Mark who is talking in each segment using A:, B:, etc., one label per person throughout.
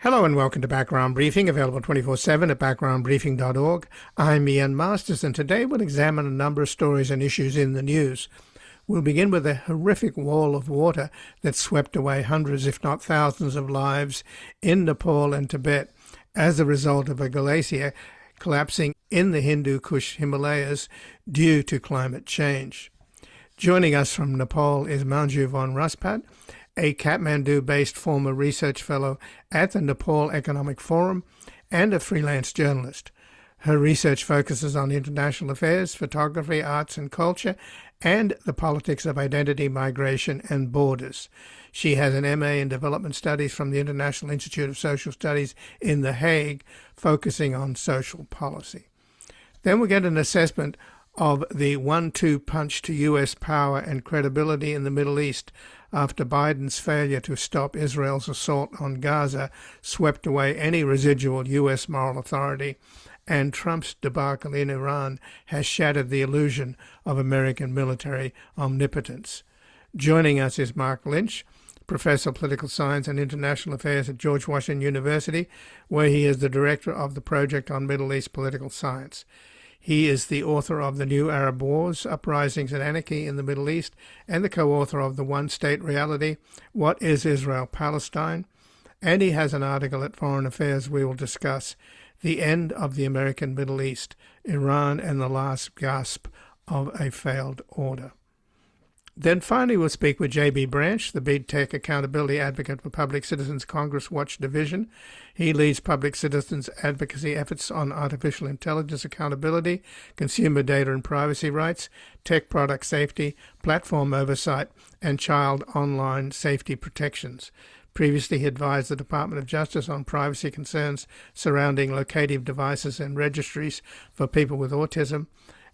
A: Hello and welcome to Background Briefing, available 24/7 at backgroundbriefing.org. I'm Ian Masters, and today we'll examine a number of stories and issues in the news. We'll begin with a horrific wall of water that swept away hundreds, if not thousands, of lives in Nepal and Tibet as a result of a glacier collapsing in the Hindu Kush Himalayas due to climate change. Joining us from Nepal is Manju von Rospatt, a Kathmandu-based former research fellow at the Nepal Economic Forum and a freelance journalist. Her research focuses on international affairs, photography, arts and culture, and the politics of identity, migration, and borders. She has an MA in Development Studies from the International Institute of Social Studies in The Hague, focusing on social policy. Then we get an assessment of the 1-2 punch to U.S. power and credibility in the Middle East after Biden's failure to stop Israel's assault on Gaza swept away any residual U.S. moral authority, and Trump's debacle in Iran has shattered the illusion of American military omnipotence. Joining us is Marc Lynch, Professor of Political Science and International Affairs at George Washington University, where he is the Director of the Project on Middle East Political Science. He is the author of The New Arab Wars, Uprisings and Anarchy in the Middle East, and the co-author of The One-State Reality, What is Israel-Palestine? And he has an article at Foreign Affairs we will discuss, The End of the American Middle East, Iran and the Last Gasp of a Failed Order. Then finally we'll speak with J.B. Branch, the Big Tech Accountability Advocate for Public Citizens Congress Watch Division. He leads public citizens advocacy efforts on artificial intelligence accountability, consumer data and privacy rights, tech product safety, platform oversight, and child online safety protections. Previously, he advised the Department of Justice on privacy concerns surrounding locative devices and registries for people with autism,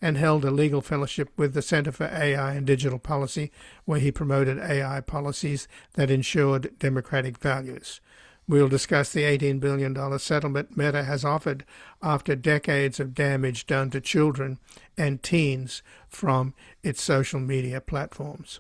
A: and held a legal fellowship with the Center for AI and Digital Policy, where he promoted AI policies that ensured democratic values. We'll discuss the $18 billion settlement Meta has offered after decades of damage done to children and teens from its social media platforms.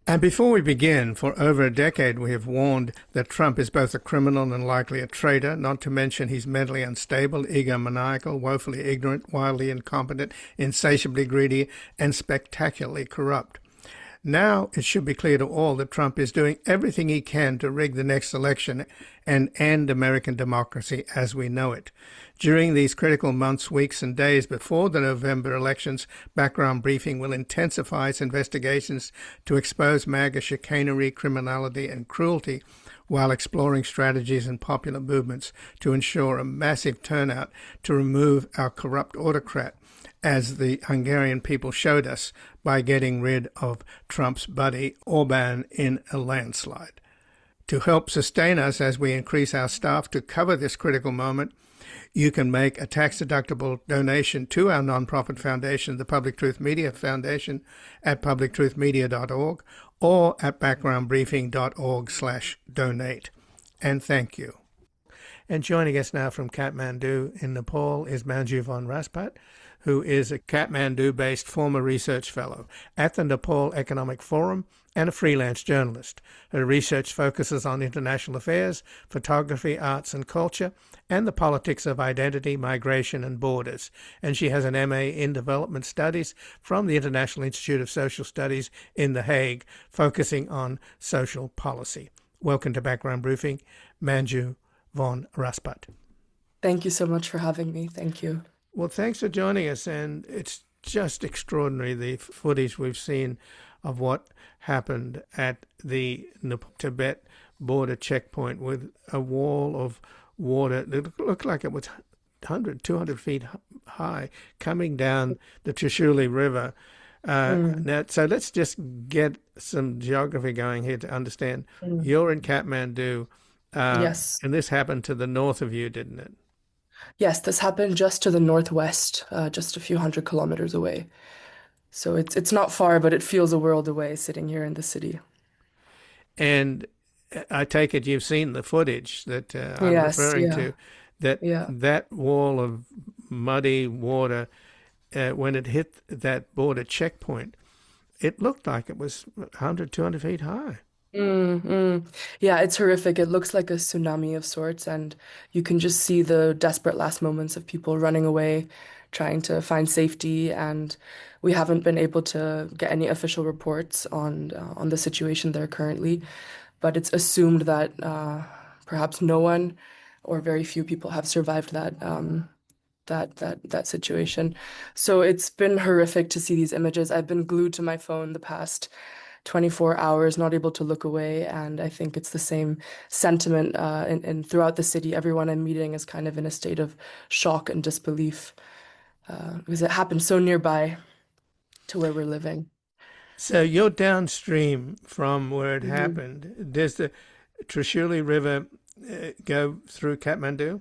A: And before we begin, for over a decade we have warned that Trump is both a criminal and likely a traitor, not to mention he's mentally unstable, egomaniacal, woefully ignorant, wildly incompetent, insatiably greedy, and spectacularly corrupt. Now it should be clear to all that Trump is doing everything he can to rig the next election and end American democracy as we know it. During these critical months, weeks, and days before the November elections, Background Briefing will intensify its investigations to expose MAGA chicanery, criminality, and cruelty, while exploring strategies and popular movements to ensure a massive turnout to remove our corrupt autocrat, as the Hungarian people showed us by getting rid of Trump's buddy Orbán in a landslide. To help sustain us as we increase our staff to cover this critical moment, you can make a tax-deductible donation to our nonprofit foundation, the Public Truth Media Foundation, at publictruthmedia.org or at backgroundbriefing.org/donate. And thank you. And joining us now from Kathmandu in Nepal is Manju von Rospatt, who is a Kathmandu-based former research fellow at the Nepal Economic Forum and a freelance journalist. Her research focuses on international affairs, photography, arts and culture, and the politics of identity, migration, and borders. And she has an MA in Development Studies from the International Institute of Social Studies in The Hague, focusing on social policy. Welcome to Background Briefing, Manju von Rospatt.
B: Thank you so much for having me. Thank you.
A: Well, thanks for joining us, and it's just extraordinary, the footage we've seen of what happened at the Tibet border checkpoint with a wall of water that looked like it was 100, 200 feet high coming down the Trishuli River. Now, so let's just get some geography going here to understand. You're in Kathmandu,
B: Yes.
A: and this happened to the north of you, didn't it?
B: Yes, this happened just to the northwest, just a few hundred kilometers away. So it's not far, but it feels a world away sitting here in the city.
A: And I take it you've seen the footage that I'm
B: Yes,
A: referring
B: yeah,
A: to, that
B: yeah.
A: that wall of muddy water, when it hit that border checkpoint, it looked like it was 100, 200 feet high.
B: Yeah, it's horrific. It looks like a tsunami of sorts, and you can just see the desperate last moments of people running away, trying to find safety. And we haven't been able to get any official reports on the situation there currently, but it's assumed that perhaps no one or very few people have survived that situation. So it's been horrific to see these images. I've been glued to my phone the past 24 hours, not able to look away. And I think it's the same sentiment in throughout the city. Everyone I'm meeting is kind of in a state of shock and disbelief because it happened so nearby to where we're living.
A: So you're downstream from where it
B: Mhm.
A: happened. Does the Trishuli River go through Kathmandu?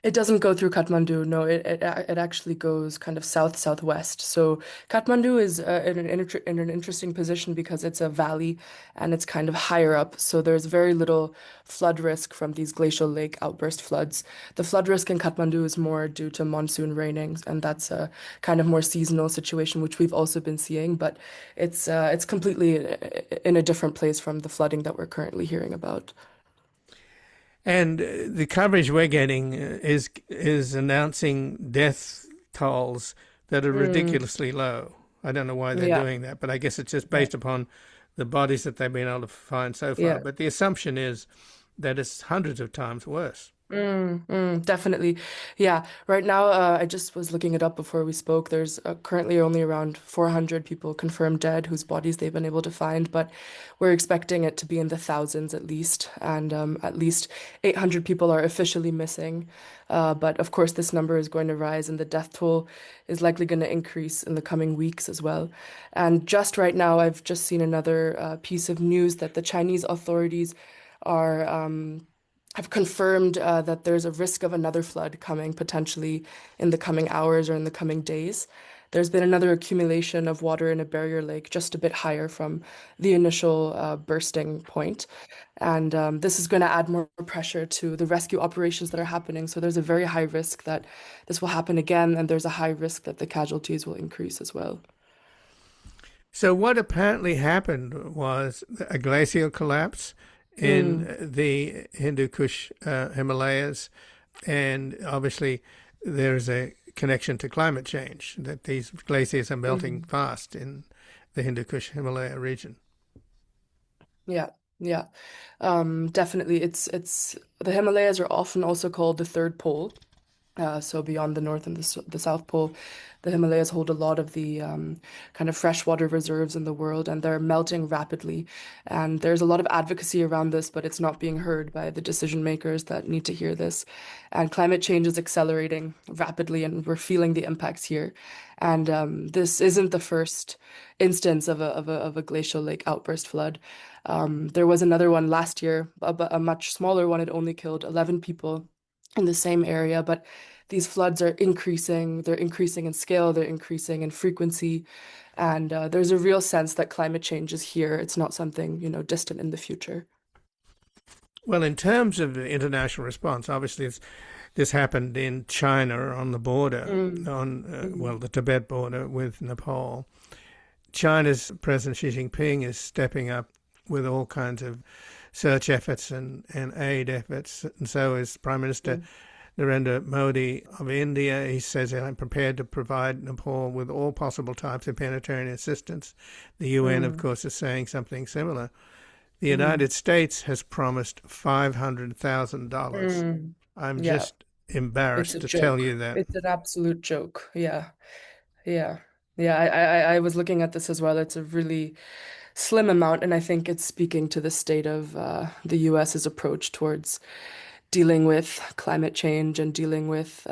B: It doesn't go through Kathmandu. No, it actually goes kind of south southwest. So Kathmandu is in an interesting position because it's a valley and it's kind of higher up. So there's very little flood risk from these glacial lake outburst floods. The flood risk in Kathmandu is more due to monsoon rainings, and that's a kind of more seasonal situation, which we've also been seeing. But it's completely in a different place from the flooding that we're currently hearing about.
A: And the coverage we're getting is announcing death tolls that are
B: Mm,
A: ridiculously low. I don't know why they're
B: yeah,
A: doing that, but I guess it's just
B: yeah,
A: based upon the bodies that they've been able to find so far.
B: yeah.
A: But the assumption is that it's hundreds of times worse.
B: Definitely. Yeah. Right now, I just was looking it up before we spoke. There's currently only around 400 people confirmed dead whose bodies they've been able to find, but we're expecting it to be in the thousands at least. And at least 800 people are officially missing. But of course, this number is going to rise, and the death toll is likely going to increase in the coming weeks as well. And just right now, I've just seen another piece of news that the Chinese authorities are have confirmed that there's a risk of another flood coming potentially in the coming hours or in the coming days. There's been another accumulation of water in a barrier lake just a bit higher from the initial bursting point. And this is going to add more pressure to the rescue operations that are happening. So there's a very high risk that this will happen again, and there's a high risk that the casualties will increase as well.
A: So what apparently happened was a glacial collapse
B: Mm,
A: in the Hindu Kush Himalayas, and obviously there's a connection to climate change, that these glaciers are melting
B: mhm.
A: fast in the Hindu Kush Himalaya region.
B: Yeah, yeah. Definitely. It's the Himalayas are often also called the third pole. So beyond the North and the South Pole, the Himalayas hold a lot of the kind of freshwater reserves in the world, and they're melting rapidly. And there's a lot of advocacy around this, but it's not being heard by the decision makers that need to hear this. And climate change is accelerating rapidly, and we're feeling the impacts here. And this isn't the first instance of a glacial lake outburst flood. There was another one last year, a much smaller one. It only killed 11 people in the same area, but these floods are increasing. They're increasing in scale, they're increasing in frequency, and there's a real sense that climate change is here. It's not something, distant in the future.
A: Well, in terms of the international response, obviously this happened in China on the border,
B: Mm,
A: on
B: mm,
A: well, the Tibet border with Nepal. China's President Xi Jinping is stepping up with all kinds of search efforts and aid efforts, and so is Prime Minister
B: mm,
A: Narendra Modi of India. He says, I'm prepared to provide Nepal with all possible types of humanitarian assistance. The UN, of
B: mm,
A: course, is saying something similar. The
B: mm,
A: United States has promised $500,000.
B: mm.
A: I'm
B: Yeah,
A: just
B: it's
A: embarrassed
B: a
A: to tell
B: joke.
A: you that.
B: It's an absolute joke. Yeah, yeah, yeah. I was looking at this as well. It's a really slim amount, and I think it's speaking to the state of the US's approach towards dealing with climate change and dealing with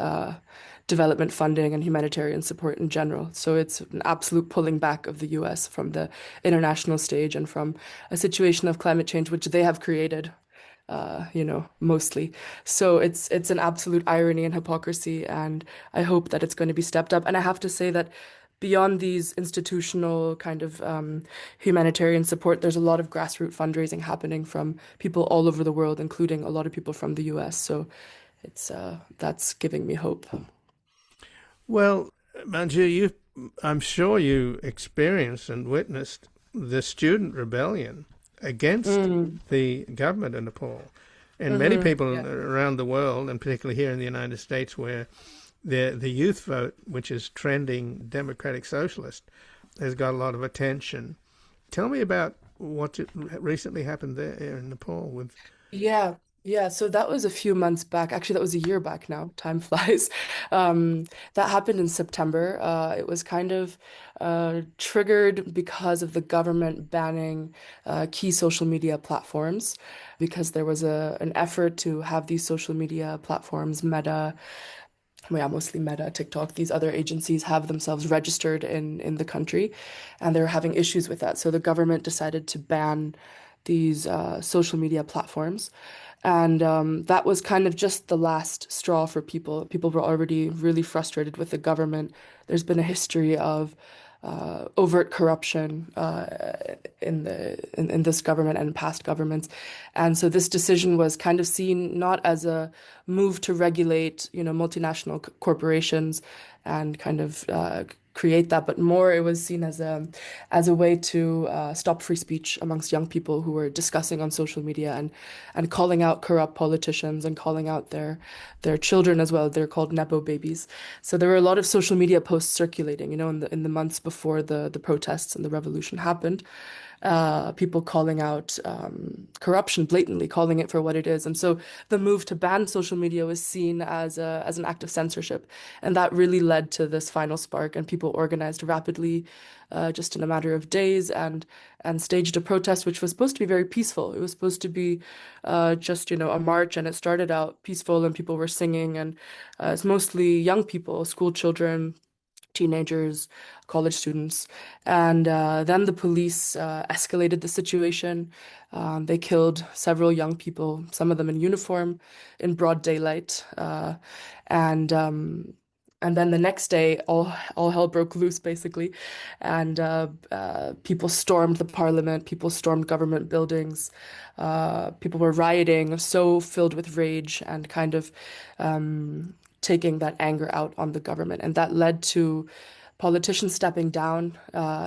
B: development funding and humanitarian support in general. So it's an absolute pulling back of the US from the international stage and from a situation of climate change, which they have created. Mostly. So it's an absolute irony and hypocrisy, and I hope that it's going to be stepped up. And I have to say that beyond these institutional kind of humanitarian support, there's a lot of grassroots fundraising happening from people all over the world, including a lot of people from the US. So it's that's giving me hope.
A: Well, Manju, I'm sure you experienced and witnessed the student rebellion against
B: Mm.
A: the government in Nepal. And many
B: Mm-hmm.
A: people
B: Yeah.
A: around the world, and particularly here in the United States, where the youth vote, which is trending democratic socialist, has got a lot of attention. Tell me about what recently happened there in Nepal with.
B: Yeah, yeah. So that was a few months back. Actually, that was a year back now. Time flies. Um, that happened in September. It was kind of triggered because of the government banning key social media platforms, because there was an effort to have these social media platforms, Meta, well, yeah, mostly Meta, TikTok, these other agencies have themselves registered in the country, and they're having issues with that. So the government decided to ban these social media platforms. And that was kind of just the last straw for people. People were already really frustrated with the government. There's been a history of overt corruption in this government and past governments, and so this decision was kind of seen not as a move to regulate, multinational corporations and kind of create that, but more it was seen as a way to stop free speech amongst young people who were discussing on social media and calling out corrupt politicians and calling out their children as well. They're called nepo babies. So there were a lot of social media posts circulating, in the months before the protests and the revolution happened. People calling out corruption blatantly, calling it for what it is. And so the move to ban social media was seen as an act of censorship. And that really led to this final spark. And people organized rapidly, just in a matter of days, and staged a protest, which was supposed to be very peaceful. It was supposed to be just, a march. And it started out peaceful and people were singing. And it's mostly young people, school children, teenagers, college students. And then the police escalated the situation. They killed several young people, some of them in uniform, in broad daylight. And and then the next day, all hell broke loose, basically, and people stormed the parliament. People stormed government buildings. People were rioting, so filled with rage and kind of taking that anger out on the government. And that led to politicians stepping down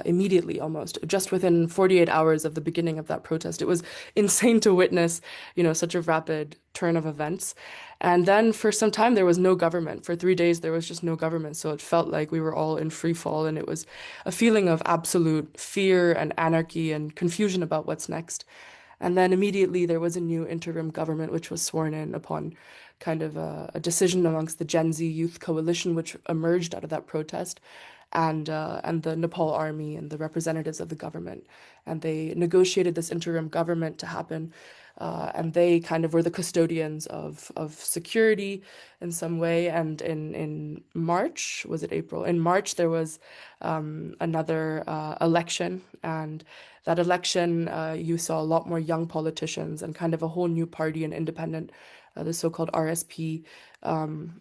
B: immediately, almost just within 48 hours of the beginning of that protest. It was insane to witness, such a rapid turn of events. And then for some time, there was no government. For 3 days, there was just no government. So it felt like we were all in free fall. And it was a feeling of absolute fear and anarchy and confusion about what's next. And then immediately there was a new interim government, which was sworn in upon kind of a decision amongst the Gen Z Youth Coalition, which emerged out of that protest, and the Nepal army and the representatives of the government. And they negotiated this interim government to happen. And they kind of were the custodians of security in some way. And in March, was it April? In March, there was another election. And that election, you saw a lot more young politicians and kind of a whole new party, an independent, the so-called RSP,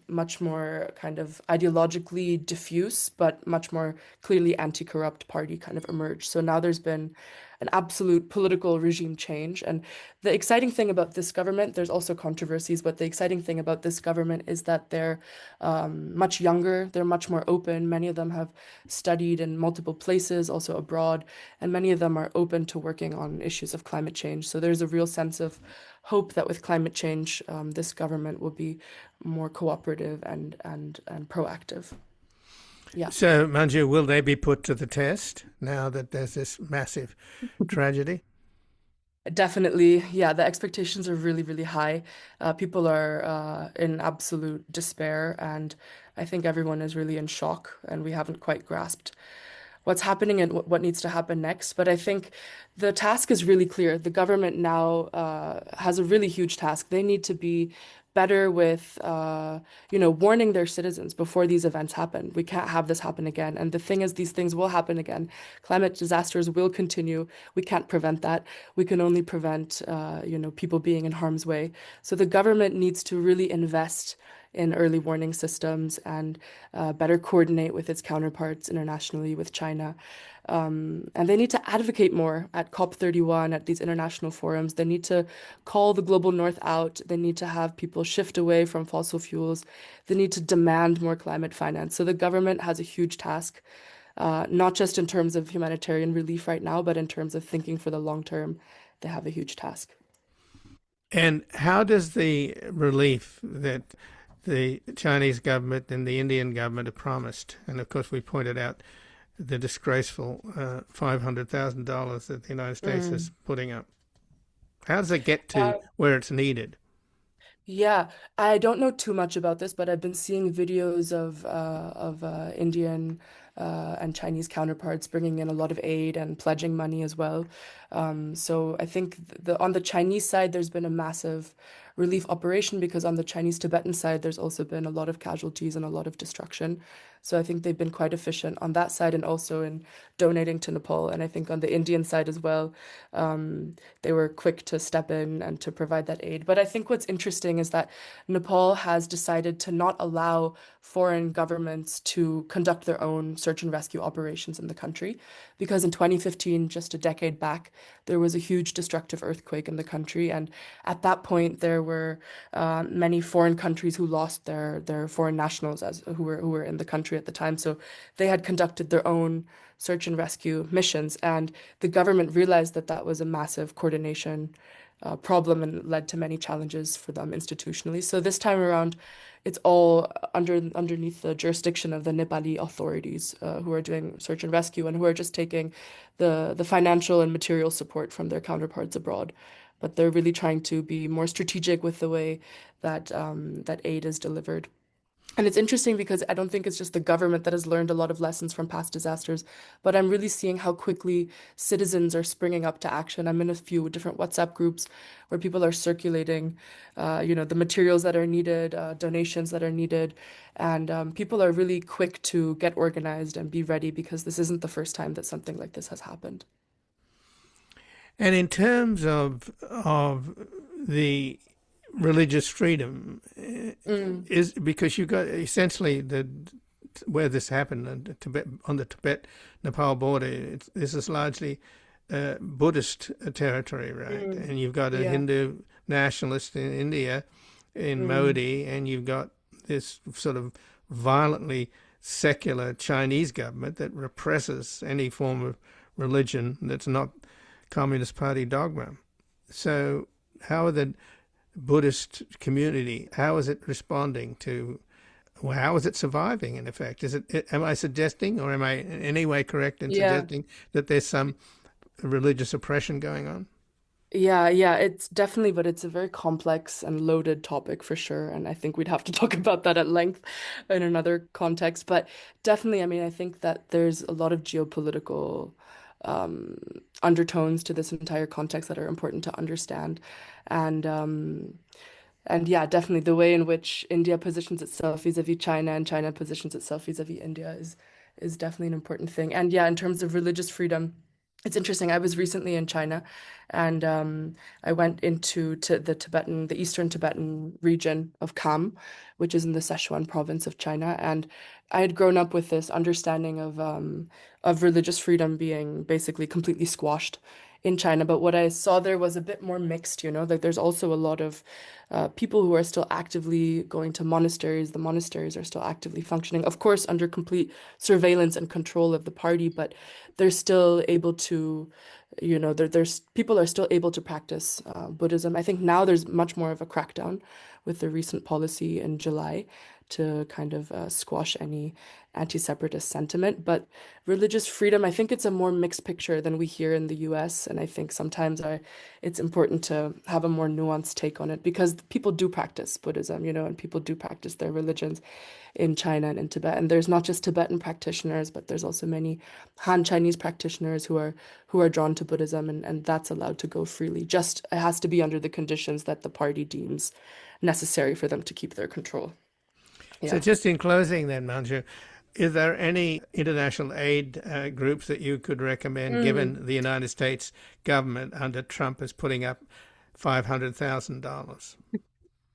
B: much more kind of ideologically diffuse, but much more clearly anti-corrupt party kind of emerged. So now there's been an absolute political regime change. And the exciting thing about this government, there's also controversies, but the exciting thing about this government is that they're much younger, they're much more open. Many of them have studied in multiple places, also abroad, and many of them are open to working on issues of climate change. So there's a real sense of hope that with climate change, this government will be more cooperative and proactive. Yeah.
A: So, Manju, will they be put to the test now that there's this massive tragedy?
B: Definitely, yeah, the expectations are really, really high. People are in absolute despair, and I think everyone is really in shock, and we haven't quite grasped what's happening and what needs to happen next. But I think the task is really clear. The government now has a really huge task. They need to be better with, warning their citizens before these events happen. We can't have this happen again. And the thing is, these things will happen again. Climate disasters will continue. We can't prevent that. We can only prevent, people being in harm's way. So the government needs to really invest in early warning systems and better coordinate with its counterparts internationally, with China. And they need to advocate more at COP31, at these international forums. They need to call the global north out. They need to have people shift away from fossil fuels. They need to demand more climate finance. So the government has a huge task, not just in terms of humanitarian relief right now, but in terms of thinking for the long term they have a huge task.
A: And how does the relief that the Chinese government and the Indian government have promised, and of course we pointed out the disgraceful $500,000 that the United States is
B: Mm.
A: putting up, how does it get to where it's needed?
B: Yeah, I don't know too much about this, but I've been seeing videos of Indian and Chinese counterparts bringing in a lot of aid and pledging money as well. So I think on the Chinese side, there's been a massive relief operation because on the Chinese Tibetan side, there's also been a lot of casualties and a lot of destruction. So I think they've been quite efficient on that side and also in donating to Nepal. And I think on the Indian side as well, they were quick to step in and to provide that aid. But I think what's interesting is that Nepal has decided to not allow foreign governments to conduct their own search and rescue operations in the country. Because in 2015, just a decade back, there was a huge destructive earthquake in the country. And at that point, there were many foreign countries who lost their foreign nationals who were in the country at the time. So they had conducted their own search and rescue missions. And the government realized that that was a massive coordination problem and led to many challenges for them institutionally. So this time around, it's all underneath the jurisdiction of the Nepali authorities who are doing search and rescue and who are just taking the financial and material support from their counterparts abroad. But they're really trying to be more strategic with the way that aid is delivered. And it's interesting because I don't think it's just the government that has learned a lot of lessons from past disasters, but I'm really seeing how quickly citizens are springing up to action. I'm in a few different WhatsApp groups where people are circulating, the materials that are needed, donations that are needed, and people are really quick to get organized and be ready because this isn't the first time that something like this has happened.
A: And in terms of the religious freedom,
B: Mm,
A: is because you got essentially the where this happened in Tibet, on the Tibet Nepal border. This is largely Buddhist territory, right?
B: mm,
A: And you've got a
B: yeah.
A: Hindu nationalist in India, in
B: Mm,
A: Modi, and you've got this sort of violently secular Chinese government that represses any form of religion that's not Communist Party dogma. So, how are the Buddhist community, how is it responding to, well, how is it surviving in effect? Am I suggesting, or am I in any way correct in
B: yeah.
A: suggesting that there's some religious oppression going on?
B: Yeah, it's definitely, but it's a very complex and loaded topic for sure. And I think we'd have to talk about that at length in another context. But definitely, I mean, I think that there's a lot of geopolitical um, undertones to this entire context that are important to understand. And and yeah, definitely the way in which India positions itself vis-a-vis China and China positions itself vis-a-vis India is definitely an important thing. And yeah, in terms of religious freedom, it's interesting. I was recently in China, and I went into the eastern Tibetan region of Kham, which is in the Sichuan province of China, and I had grown up with this understanding of religious freedom being basically completely squashed in China. But what I saw there was a bit more mixed, like there's also a lot of people who are still actively going to monasteries. The monasteries are still actively functioning, of course, under complete surveillance and control of the party, but they're still able to, there's people are still able to practice Buddhism. I think now there's much more of a crackdown with the recent policy in July to kind of squash any anti-separatist sentiment. But religious freedom, I think it's a more mixed picture than we hear in the US. And I think sometimes it's important to have a more nuanced take on it because people do practice Buddhism, and people do practice their religions in China and in Tibet. And there's not just Tibetan practitioners, but there's also many Han Chinese practitioners who are drawn to Buddhism, and that's allowed to go freely. Just it has to be under the conditions that the party deems necessary for them to keep their control.
A: So,
B: Yeah.
A: just in closing, then, Manju, is there any international aid groups that you could recommend,
B: Mm.
A: given the United States government under Trump is putting up $500,000?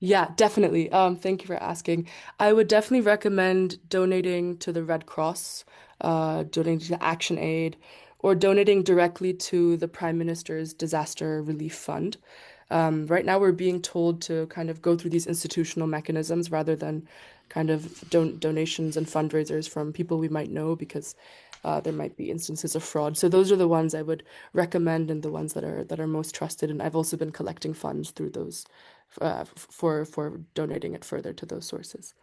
B: Yeah, definitely. Thank you for asking. I would definitely recommend donating to the Red Cross, donating to Action Aid, or donating directly to the Prime Minister's Disaster Relief Fund. Right now, we're being told to kind of go through these institutional mechanisms rather than kind of donations and fundraisers from people we might know because there might be instances of fraud. So those are the ones I would recommend and the ones that are most trusted. And I've also been collecting funds through those for donating it further to those sources.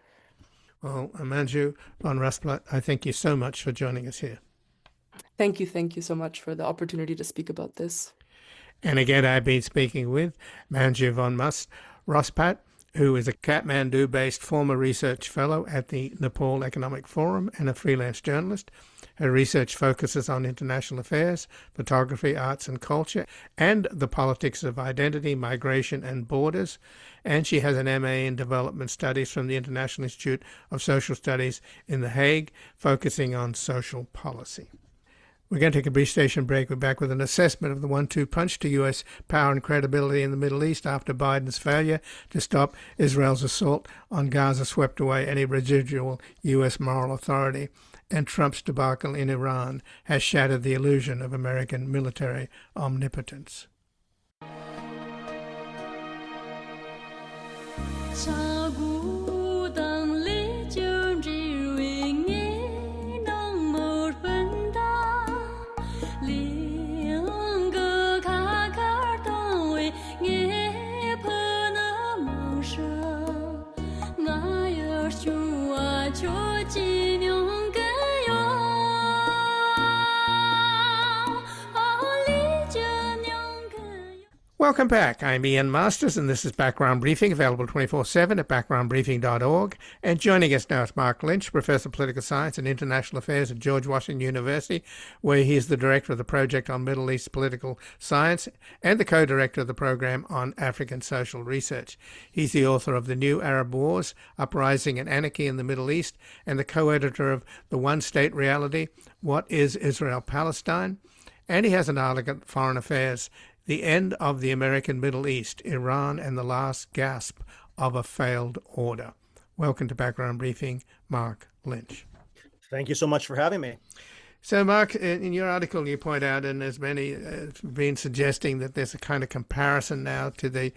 A: Well, Manju on Rospatt, I thank you so much for joining us here.
B: Thank you so much for the opportunity to speak about this.
A: And again, I've been speaking with Manju von Rospatt, who is a Kathmandu-based former research fellow at the Nepal Economic Forum and a freelance journalist. Her research focuses on international affairs, photography, arts and culture, and the politics of identity, migration and borders. And she has an MA in Development Studies from the International Institute of Social Studies in The Hague, focusing on social policy. We're going to take a brief station break. We're back with an assessment of the 1-2 punch to U.S. power and credibility in the Middle East after Biden's failure to stop Israel's assault on Gaza swept away any residual U.S. moral authority, and Trump's debacle in Iran has shattered the illusion of American military omnipotence. Welcome back. I'm Ian Masters, and this is Background Briefing, available 24/7 at backgroundbriefing.org. And joining us now is Marc Lynch, Professor of Political Science and International Affairs at George Washington University, where he is the Director of the Project on Middle East Political Science and the Co-Director of the Program on African Social Research. He's the author of The New Arab Wars, Uprising and Anarchy in the Middle East, and the co-editor of The One-State Reality, What is Israel-Palestine? And he has an article at Foreign Affairs, The End of the American Middle East, Iran and the Last Gasp of a Failed Order. Welcome to Background Briefing, Marc Lynch.
C: Thank you so much for having me.
A: So, Marc, in your article you point out, and there's many been suggesting that there's a kind of comparison now to the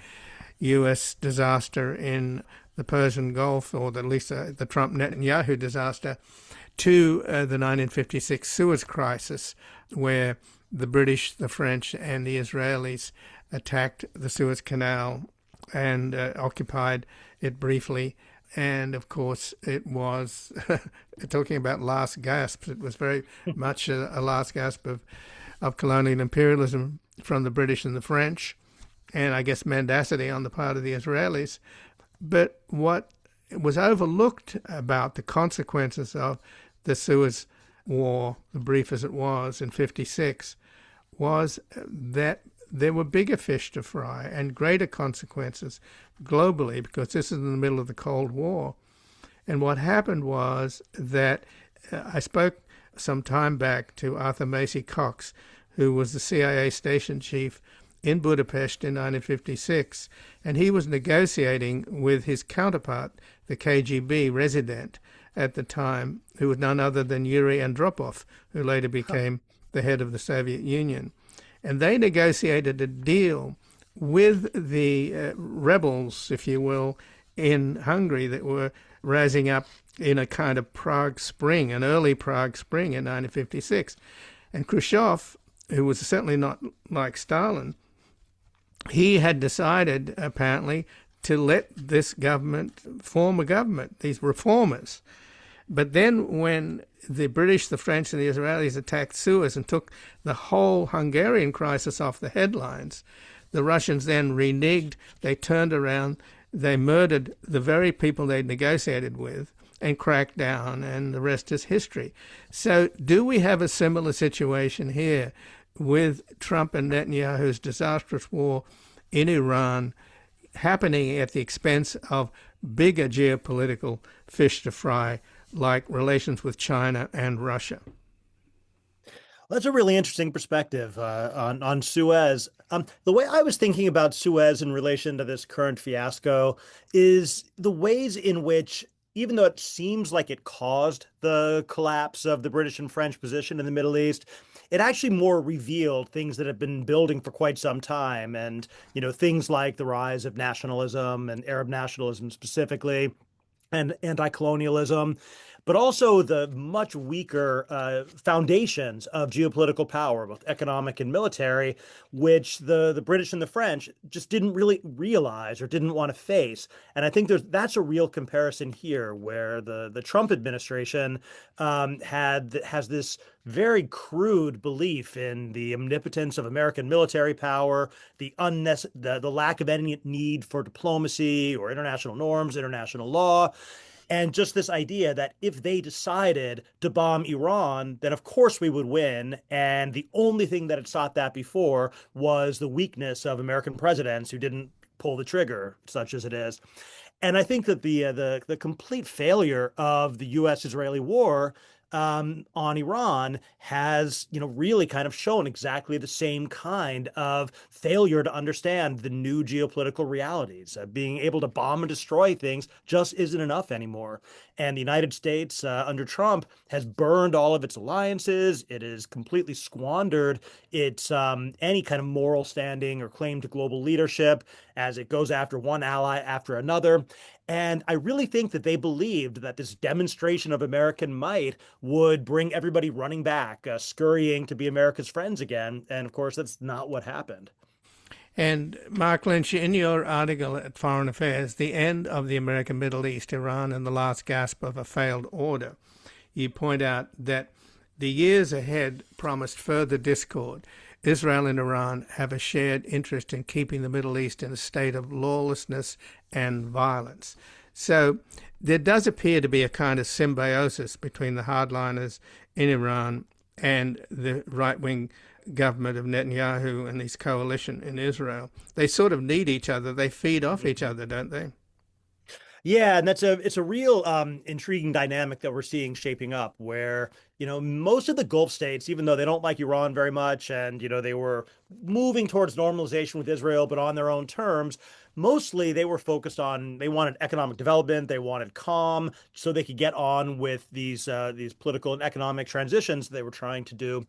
A: U.S. disaster in the Persian Gulf, or at least the Trump-Netanyahu disaster, to the 1956 Suez Crisis, where the British, the French, and the Israelis attacked the Suez Canal and occupied it briefly. And, of course, it was, talking about last gasps, it was very much a last gasp of colonial imperialism from the British and the French, and I guess mendacity on the part of the Israelis. But what was overlooked about the consequences of the Suez War, brief as it was in 56, was that there were bigger fish to fry and greater consequences globally, because this is in the middle of the Cold War. And what happened was that I spoke some time back to Arthur Macy Cox, who was the CIA station chief in Budapest in 1956, and he was negotiating with his counterpart, the KGB resident at the time, who was none other than Yuri Andropov, who later became the head of the Soviet Union. And they negotiated a deal with the rebels, if you will, in Hungary that were rising up in a kind of Prague Spring, an early Prague Spring in 1956. And Khrushchev, who was certainly not like Stalin, he had decided, apparently, to let this government form a government, these reformers. But then when the British, the French, and the Israelis attacked Suez and took the whole Hungarian crisis off the headlines, the Russians then reneged, they turned around, they murdered the very people they'd negotiated with and cracked down, and the rest is history. So do we have a similar situation here with Trump and Netanyahu's disastrous war in Iran happening at the expense of bigger geopolitical fish to fry, like relations with China and Russia?
C: That's a really interesting perspective on Suez. The way I was thinking about Suez in relation to this current fiasco is the ways in which, even though it seems like it caused the collapse of the British and French position in the Middle East, it actually more revealed things that have been building for quite some time. And, things like the rise of nationalism and Arab nationalism specifically, and anti-colonialism. but also the much weaker foundations of geopolitical power, both economic and military, which the British and the French just didn't really realize or didn't want to face. And I think that's a real comparison here, where the Trump administration has this very crude belief in the omnipotence of American military power, the lack of any need for diplomacy or international norms, international law, and just this idea that if they decided to bomb Iran, then of course we would win. And the only thing that had sought that before was the weakness of American presidents who didn't pull the trigger, such as it is. And I think that the complete failure of the U.S.-Israeli war on Iran has, really kind of shown exactly the same kind of failure to understand the new geopolitical realities. Being able to bomb and destroy things just isn't enough anymore. And the United States, under Trump, has burned all of its alliances. It has completely squandered its any kind of moral standing or claim to global leadership as it goes after one ally after another. And I really think that they believed that this demonstration of American might would bring everybody running back, scurrying to be America's friends again. And of course, that's not what happened.
A: And Mark Lynch, in your article at Foreign Affairs, The End of the American Middle East, Iran and the Last Gasp of a Failed Order, you point out that the years ahead promised further discord. Israel and Iran have a shared interest in keeping the Middle East in a state of lawlessness and violence. So there does appear to be a kind of symbiosis between the hardliners in Iran and the right-wing government of Netanyahu and his coalition in Israel. They sort of need each other. They feed off each other, don't they?
C: Yeah, and it's a real intriguing dynamic that we're seeing shaping up where, most of the Gulf states, even though they don't like Iran very much and, they were moving towards normalization with Israel, but on their own terms, mostly they were focused on, they wanted economic development, they wanted calm so they could get on with these political and economic transitions they were trying to do.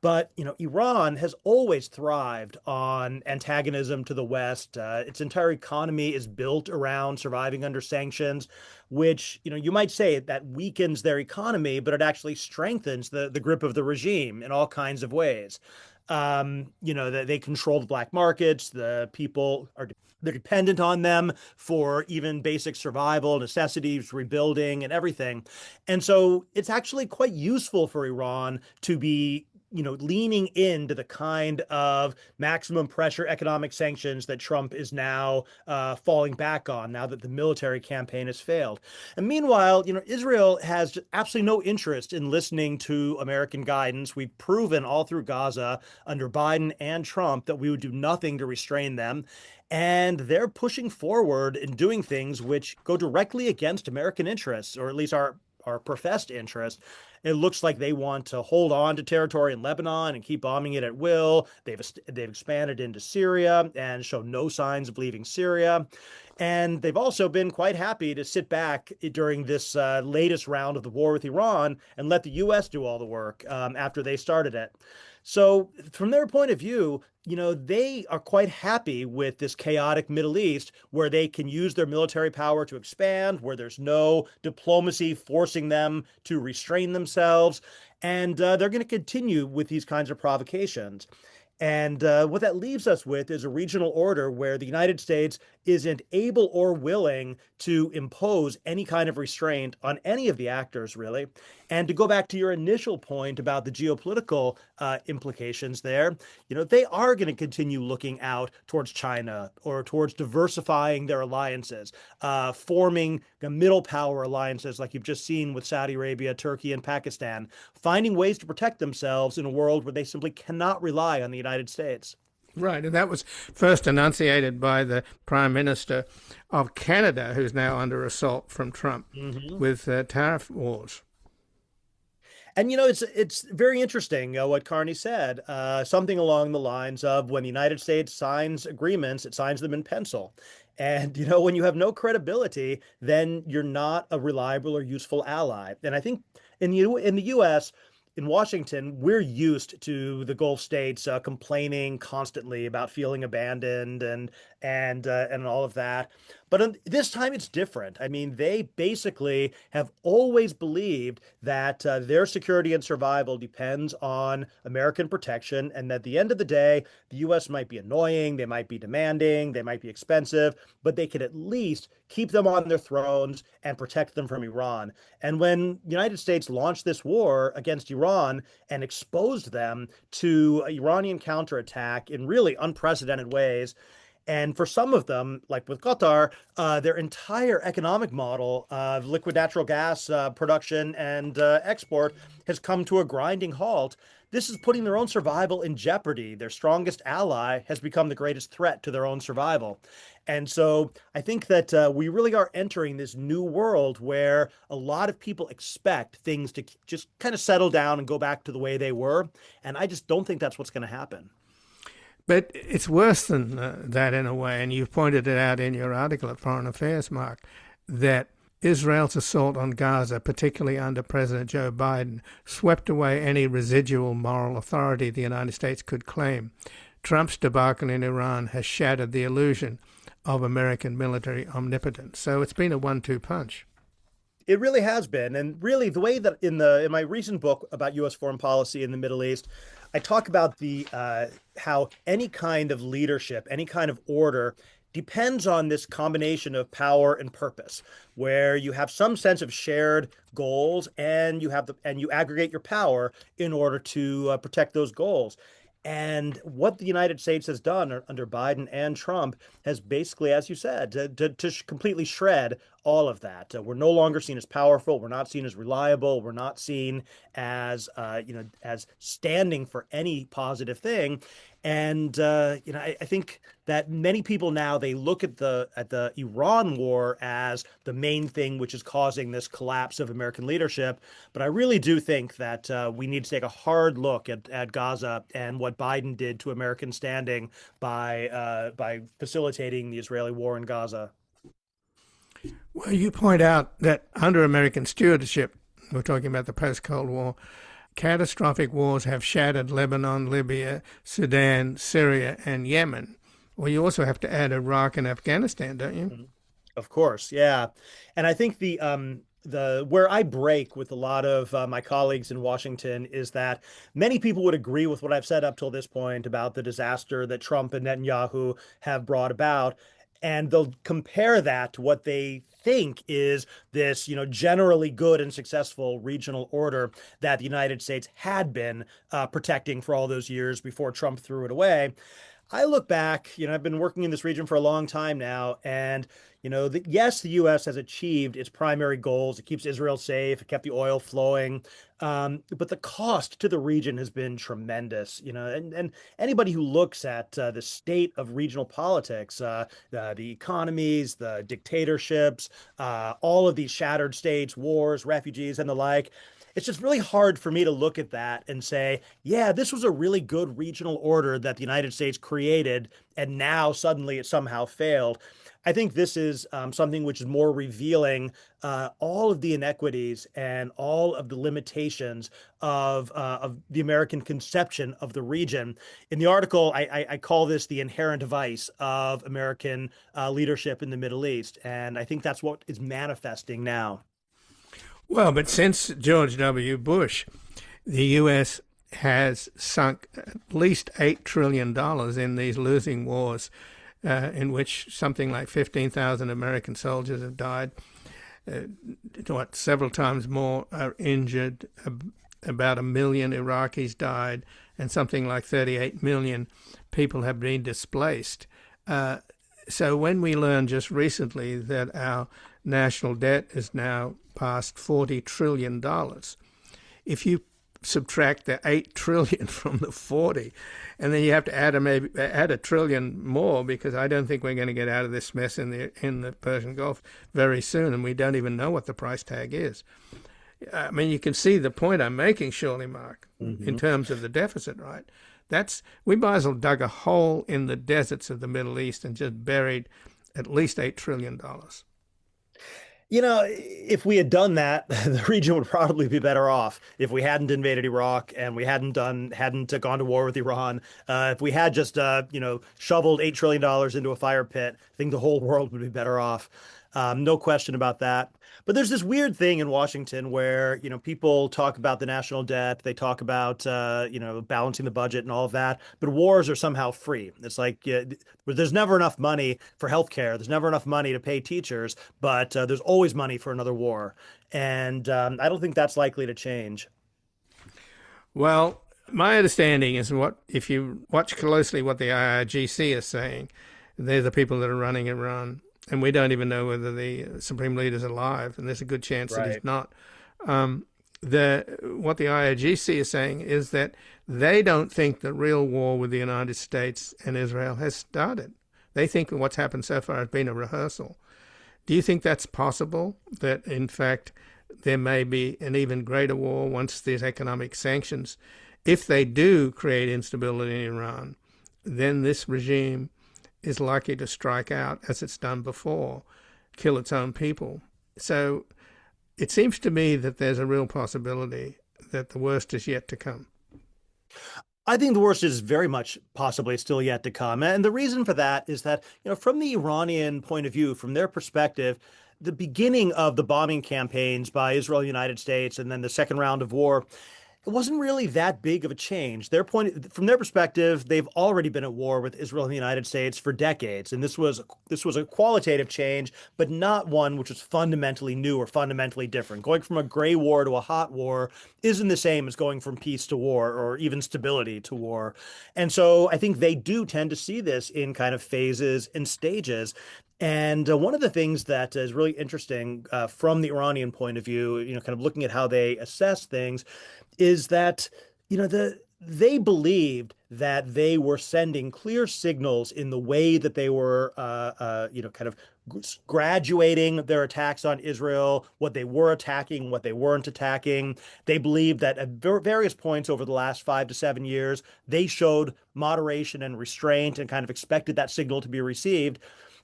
C: But, Iran has always thrived on antagonism to the West. Its entire economy is built around surviving under sanctions, which, you might say that weakens their economy, but it actually strengthens the grip of the regime in all kinds of ways. They control the black markets. The people they're dependent on them for even basic survival, necessities, rebuilding, and everything. And so it's actually quite useful for Iran to be leaning into the kind of maximum pressure economic sanctions that Trump is now falling back on now that the military campaign has failed. And meanwhile, Israel has absolutely no interest in listening to American guidance. We've proven all through Gaza under Biden and Trump that we would do nothing to restrain them. And they're pushing forward and doing things which go directly against American interests, or at least our professed interest. It looks like they want to hold on to territory in Lebanon and keep bombing it at will. They've expanded into Syria and show no signs of leaving Syria. And they've also been quite happy to sit back during this latest round of the war with Iran and let the U.S. do all the work after they started it. So from their point of view, they are quite happy with this chaotic Middle East where they can use their military power to expand, where there's no diplomacy forcing them to restrain themselves. And they're going to continue with these kinds of provocations. And what that leaves us with is a regional order where the United States isn't able or willing to impose any kind of restraint on any of the actors, really. And to go back to your initial point about the geopolitical implications there, they are going to continue looking out towards China or towards diversifying their alliances, forming middle power alliances like you've just seen with Saudi Arabia, Turkey, and Pakistan, finding ways to protect themselves in a world where they simply cannot rely on the United States.
A: Right, and that was first enunciated by the Prime Minister of Canada, who's now under assault from Trump with tariff wars.
C: And it's very interesting what Carney said, something along the lines of when the United States signs agreements, it signs them in pencil. And when you have no credibility, then you're not a reliable or useful ally. And I think in the U.S., in Washington, we're used to the Gulf states complaining constantly about feeling abandoned and all of that. But this time it's different. I mean, they basically have always believed that their security and survival depends on American protection, and at the end of the day, the U.S. might be annoying, they might be demanding, they might be expensive, but they could at least keep them on their thrones and protect them from Iran. And when the United States launched this war against Iran and exposed them to Iranian counterattack in really unprecedented ways, and for some of them, like with Qatar, their entire economic model of liquid natural gas production and export has come to a grinding halt. This is putting their own survival in jeopardy. Their strongest ally has become the greatest threat to their own survival. And so I think that we really are entering this new world where a lot of people expect things to just kind of settle down and go back to the way they were. And I just don't think that's what's going to happen.
A: But it's worse than that in a way, and you've pointed it out in your article at Foreign Affairs, Marc, that Israel's assault on Gaza, particularly under President Joe Biden, swept away any residual moral authority the United States could claim. Trump's debacle in Iran has shattered the illusion of American military omnipotence. So it's been a 1-2 punch.
C: It really has been. And really, the way that in my recent book about U.S. foreign policy in the Middle East, I talk about the how any kind of leadership, any kind of order depends on this combination of power and purpose, where you have some sense of shared goals and you aggregate your power in order to protect those goals. And what the United States has done under Biden and Trump has basically, as you said, to completely shred all of that. We're no longer seen as powerful. We're not seen as reliable. We're not seen as as standing for any positive thing. And I think that many people now, they look at the Iran war as the main thing which is causing this collapse of American leadership. But I really do think that we need to take a hard look at Gaza and what Biden did to American standing by facilitating the Israeli war in Gaza.
A: Well, you point out that under American stewardship, we're talking about the post-Cold War, catastrophic wars have shattered Lebanon, Libya, Sudan, Syria, and Yemen. Well, you also have to add Iraq and Afghanistan, don't you?
C: Of course, yeah. And I think the where I break with a lot of my colleagues in Washington is that many people would agree with what I've said up till this point about the disaster that Trump and Netanyahu have brought about. And they'll compare that to what they think is this, generally good and successful regional order that the United States had been protecting for all those years before Trump threw it away. I look back, I've been working in this region for a long time now, and yes, the U.S. has achieved its primary goals. It keeps Israel safe. It kept the oil flowing. But the cost to the region has been tremendous, and anybody who looks at the state of regional politics, the economies, the dictatorships, all of these shattered states, wars, refugees, and the like, it's just really hard for me to look at that and say, yeah, this was a really good regional order that the United States created, and now suddenly it somehow failed. I think this is something which is more revealing all of the inequities and all of the limitations of the American conception of the region. In the article, I call this the inherent vice of American leadership in the Middle East, and I think that's what is manifesting now.
A: Well, but since George W. Bush, the U.S. has sunk at least $8 trillion in these losing wars, in which something like 15,000 American soldiers have died. Several times more are injured. About 1 million Iraqis died, and something like 38 million people have been displaced. So when we learned just recently that our national debt is now past $40 trillion, if you subtract the 8 trillion from the 40, and then you have to add a trillion more, because I don't think we're going to get out of this mess in the Persian Gulf very soon, and we don't even know what the price tag is. I mean, you can see the point I'm making, surely, Marc, in terms of the deficit, right? We might as well dug a hole in the deserts of the Middle East and just buried at least $8 trillion.
C: If we had done that, the region would probably be better off if we hadn't invaded Iraq and we hadn't gone to war with Iran. If we had just shoveled $8 trillion into a fire pit, I think the whole world would be better off. No question about that. But there's this weird thing in Washington where, people talk about the national debt, they talk about, balancing the budget and all of that, but wars are somehow free. It's like, there's never enough money for healthcare. There's never enough money to pay teachers, but there's always money for another war. And I don't think that's likely to change.
A: Well, my understanding is if you watch closely what the IRGC is saying, they're the people that are running Iran, and we don't even know whether the supreme leader is alive, and there's a good chance that he's not. What the IRGC is saying is that they don't think the real war with the United States and Israel has started. They think what's happened so far has been a rehearsal. Do you think that's possible, that in fact there may be an even greater war once these economic sanctions, if they do create instability in Iran, then this regime is likely to strike out as it's done before, kill its own people? So it seems to me that there's a real possibility that the worst is yet to come.
C: I think the worst is very much possibly still yet to come. And the reason for that is that, from the Iranian point of view, from their perspective, the beginning of the bombing campaigns by Israel and the United States, and then the second round of war, it wasn't really that big of a change. From their perspective, they've already been at war with Israel and the United States for decades, and this was a qualitative change, but not one which was fundamentally new or fundamentally different. Going from a gray war to a hot war isn't the same as going from peace to war or even stability to war. And so I think they do tend to see this in kind of phases and stages. And one of the things that is really interesting from the Iranian point of view, kind of looking at how they assess things, is that they believed that they were sending clear signals in the way that they were kind of graduating their attacks on Israel, what they were attacking, what they weren't attacking. They believed that at various points over the last 5 to 7 years, they showed moderation and restraint and kind of expected that signal to be received.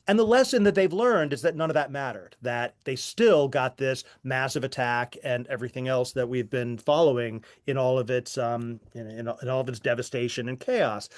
C: And the lesson that they've learned is that none of that mattered, that they still got this massive attack and everything else that we've been following in all of its in all of its devastation and chaos.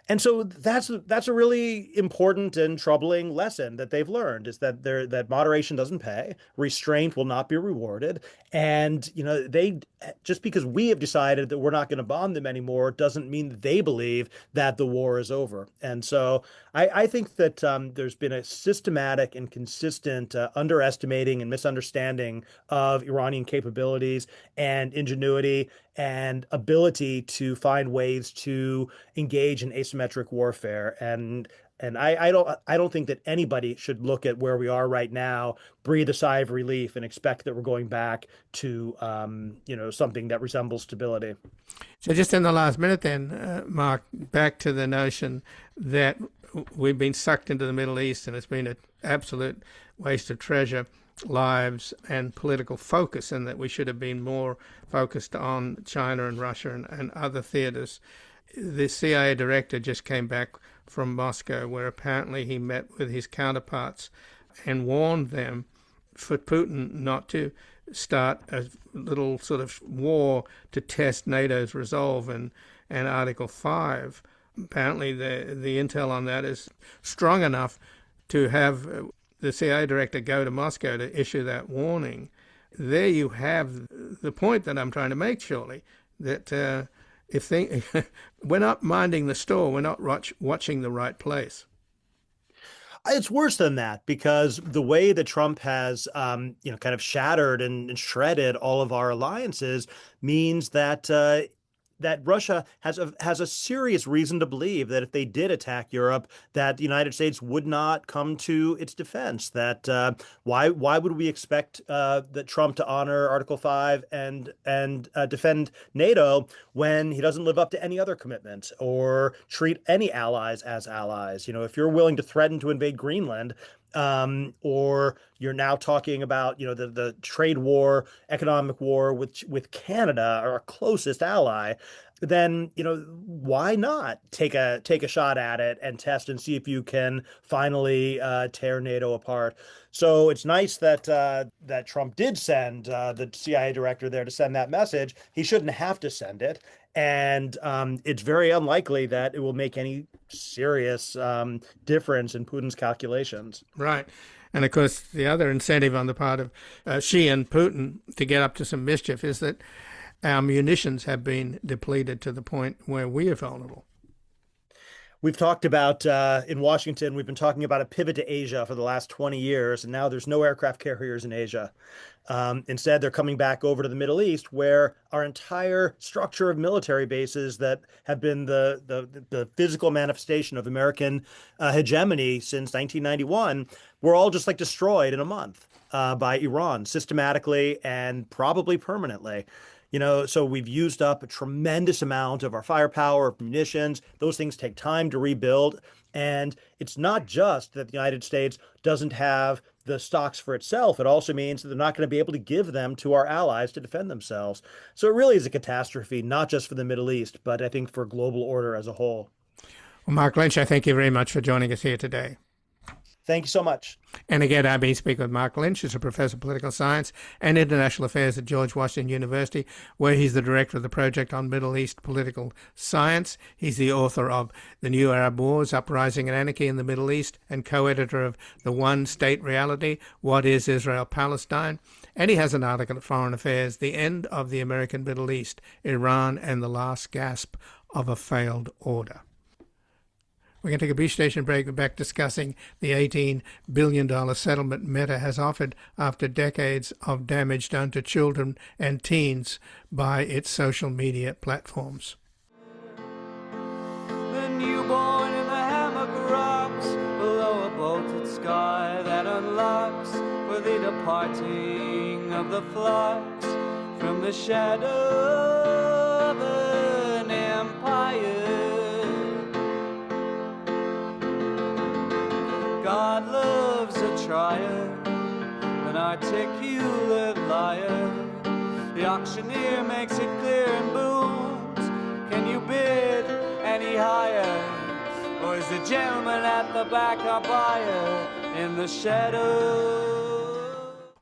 C: And so that's a really important and troubling lesson that they've learned, is that moderation doesn't pay, restraint will not be rewarded, and they, just because we have decided that we're not going to bomb them anymore doesn't mean that they believe that the war is over. And so I think that there's been a systematic and consistent underestimating and misunderstanding of Iranian capabilities and ingenuity and ability to find ways to engage in asymmetric warfare. And I don't think that anybody should look at where we are right now, breathe a sigh of relief, and expect that we're going back to something that resembles stability.
A: So just in the last minute then, Mark, back to the notion that we've been sucked into the Middle East and it's been an absolute waste of treasure, lives, and political focus, and that we should have been more focused on China and Russia and other theaters. The CIA director just came back from Moscow, where apparently he met with his counterparts and warned them for Putin not to start a little sort of war to test NATO's resolve and Article 5. Apparently the intel on that is strong enough to have the CIA director go to Moscow to issue that warning. There you have the point that I'm trying to make, surely, that we're not minding the store, we're not watching the right place.
C: It's worse than that, because the way that Trump has, kind of shattered and shredded all of our alliances means that Russia has a serious reason to believe that if they did attack Europe, that the United States would not come to its defense. That why would we expect that Trump to honor Article 5 and defend NATO when he doesn't live up to any other commitment or treat any allies as allies? If you're willing to threaten to invade Greenland, or you're now talking about, the trade war, economic war with Canada, our closest ally, then why not take a shot at it and test and see if you can finally tear NATO apart. So it's nice that that Trump did send the CIA director there to send that message. He shouldn't have to send it, and it's very unlikely that it will make any serious difference in Putin's calculations.
A: Right. And of course, the other incentive on the part of Xi and Putin to get up to some mischief is that our munitions have been depleted to the point where we are vulnerable.
C: We've talked about in Washington, we've been talking about a pivot to Asia for the last 20 years, and now there's no aircraft carriers in Asia. Instead, they're coming back over to the Middle East, where our entire structure of military bases that have been the physical manifestation of American hegemony since 1991 were all just like destroyed in a month by Iran systematically and probably permanently. So we've used up a tremendous amount of our firepower, of munitions. Those things take time to rebuild. And it's not just that the United States doesn't have the stocks for itself. It also means that they're not going to be able to give them to our allies to defend themselves. So it really is a catastrophe, not just for the Middle East, but I think for global order as a whole.
A: Well, Marc Lynch, I thank you very much for joining us here today.
C: Thank you so much.
A: And again, I've been speaking with Marc Lynch, who's a professor of political science and international affairs at George Washington University, where he's the director of the Project on Middle East Political Science. He's the author of The New Arab Wars, Uprising and Anarchy in the Middle East, and co-editor of The One State Reality, What is Israel-Palestine? And he has an article at Foreign Affairs, The End of the American Middle East, Iran and the Last Gasp of a Failed Order. We're going to take a brief station break. We're back discussing the $18 billion settlement Meta has offered after decades of damage done to children and teens by its social media platforms.
D: The newborn in the hammock rocks below a bolted sky that unlocks for the departing of the flocks from the shadow of an empire. God loves a trier, an articulate liar. The auctioneer makes it clear and booms. Can you bid any higher? Or is the gentleman at the back a buyer in the shadow?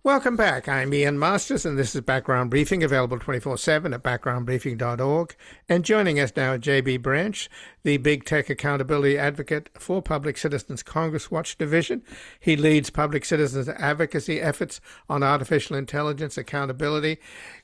A: Welcome back. I'm Ian Masters, and this is Background Briefing, available 24/7 at backgroundbriefing.org. And joining us now, J.B. Branch, the Big Tech Accountability Advocate for Public Citizens Congress Watch Division. He leads public citizens advocacy efforts on artificial intelligence accountability,